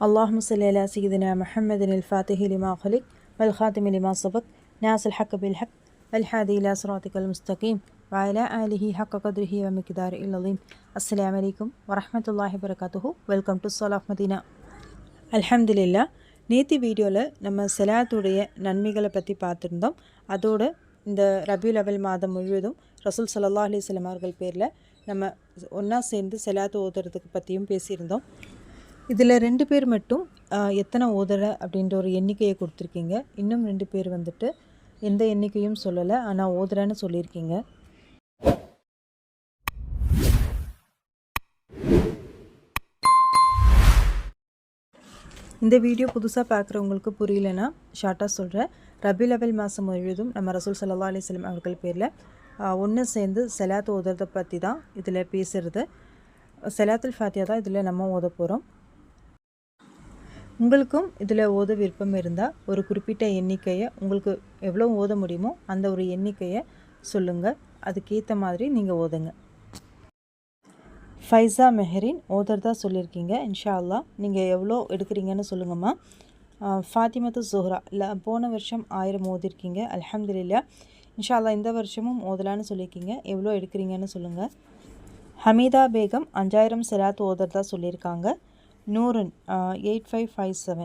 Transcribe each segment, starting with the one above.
اللهم صل على سيدنا محمد الفاتح لما خلق والخاتم لما سبق ناصر الحق بالحق والهادي إلى صراطك المستقيم وعلى آله حق قدره ومقداره العظيم. السلام عليكم ورحمة الله وبركاته. Welcome to soul of Madina. அல்ஹம்துலில்லா. நேற்று வீடியோவில் நம்ம சலாத்துடைய நன்மைகளை பற்றி பார்த்துருந்தோம். அதோட இந்த ரபியுல் அவல் மாதம் முழுவதும் ரசூல் ஸல்லல்லாஹு அலைஹி வஸல்லம் அவர்கள் பேரில் நம்ம ஒன்றா சேர்ந்து சலாத்து ஓதுறதுக்கு பற்றியும் பேசியிருந்தோம். இதில் 2 பேர் மட்டும் எத்தனை ஓதுற அப்படின்ற ஒரு எண்ணிக்கையை கொடுத்துருக்கீங்க. இன்னும் 2 பேர் வந்துட்டு எந்த எண்ணிக்கையும் சொல்லலை, ஆனால் ஓதுறேன்னு சொல்லியிருக்கீங்க. இந்த வீடியோ புதுசாக பார்க்குறவங்களுக்கு புரியலன்னா ஷார்ட்டாக சொல்கிறேன். ரபியுல் அவல் மாதம் முழுவதும் நம்ம ரசூல் ஸல்லல்லாஹு அலைஹி வஸல்லம் அவர்கள் பேரில் ஒன்று சேர்ந்து சலாத்து ஓதுறதை பற்றி தான் இதில் பேசுகிறது. சலாத்துல் ஃபாத்தியா தான் இதில் நம்ம ஓத போகிறோம். உங்களுக்கும் இதில் ஓத விருப்பம் இருந்தால் ஒரு குறிப்பிட்ட எண்ணிக்கையை, உங்களுக்கு எவ்வளோ ஓத முடியுமோ அந்த ஒரு எண்ணிக்கையை சொல்லுங்கள். அதுக்கேற்ற மாதிரி நீங்கள் ஓதுங்க. ஃபைஸா மெஹரின் ஓதுறதா சொல்லியிருக்கீங்க. இன்ஷா அல்லா நீங்கள் எவ்வளோ எடுக்கிறீங்கன்னு சொல்லுங்கம்மா. ஃபாத்திமத்து ஜுஹ்ரா போன வருஷம் 1000 ஓதிருக்கீங்க. அல்ஹம்துலில்லா. இன்ஷா அல்லா இந்த வருஷமும் ஓதலான்னு சொல்லியிருக்கீங்க. எவ்வளோ எடுக்கிறீங்கன்னு சொல்லுங்கள். ஹமீதா பேகம் 5000 சலாத்து ஓதுறதா சொல்லியிருக்காங்க. நூரன் 8557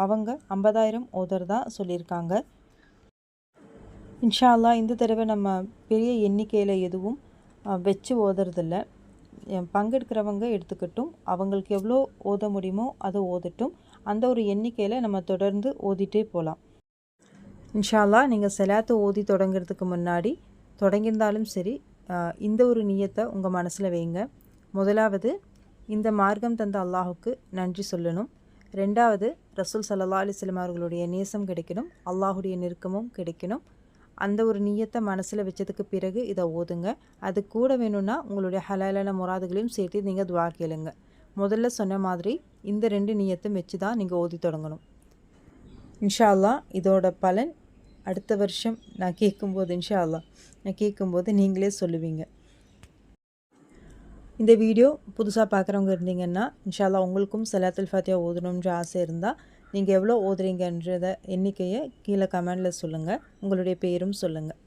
அவங்க 50000 ஓதுறதா சொல்லியிருக்காங்க. இன்ஷா அல்லா இந்த தடவை நம்ம பெரிய எண்ணிக்கையில் எதுவும் வச்சு ஓதுறதில்ல. பங்கெடுக்கிறவங்க எடுத்துக்கட்டும், அவங்களுக்கு எவ்வளோ ஓத முடியுமோ அதை ஓதட்டும். அந்த ஒரு எண்ணிக்கையில் நம்ம தொடர்ந்து ஓதிட்டே போகலாம். இன்ஷா அல்லா நீங்கள் சலாத்து ஓதி தொடங்கிறதுக்கு முன்னாடி தொடங்கியிருந்தாலும் சரி, இந்த ஒரு நியத்தை உங்கள் மனசில் வைங்க. முதலாவது, இந்த மார்க்கம் தந்த அல்லாஹுக்கு நன்றி சொல்லணும். 2வது, ரசூல் ஸல்லல்லாஹு அலைஹி வஸல்லம் அவர்களுடைய நேசம் கிடைக்கணும், அல்லாஹுடைய நெருக்கமும் கிடைக்கணும். அந்த ஒரு நியத்தை மனசில் வச்சதுக்கு பிறகு இதை ஓதுங்க. அது கூட வேணும்னா உங்களுடைய ஹலாலான முராதுகளையும் சேர்த்து நீங்கள் துவா கேளுங்க. முதல்ல சொன்ன மாதிரி இந்த 2 நியத்தும் வச்சு தான் நீங்கள் ஓதி தொடங்கணும். இன்ஷா அல்லா இதோட பலன் அடுத்த வருஷம் நான் கேட்கும்போது நீங்களே சொல்லுவீங்க. இந்த வீடியோ புதுசாக பார்க்குறவங்க இருந்தீங்கன்னா இன்ஷா அல்லா உங்களுக்கும் சலாத்துல் ஃபாத்தியா ஓதணுன்ற ஆசை இருந்தால் நீங்கள் எவ்வளோ ஓதுறீங்கன்றத எண்ணிக்கையை கீழே கமெண்டில் சொல்லுங்கள். உங்களுடைய பேரும் சொல்லுங்கள்.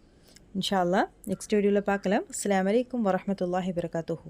இன்ஷா அல்லா நெக்ஸ்ட் வீடியோவில் பார்க்கலாம். அஸ்ஸலாமு அலைக்கும் வரஹ்மத்துல்லாஹி வபரகாத்துஹு.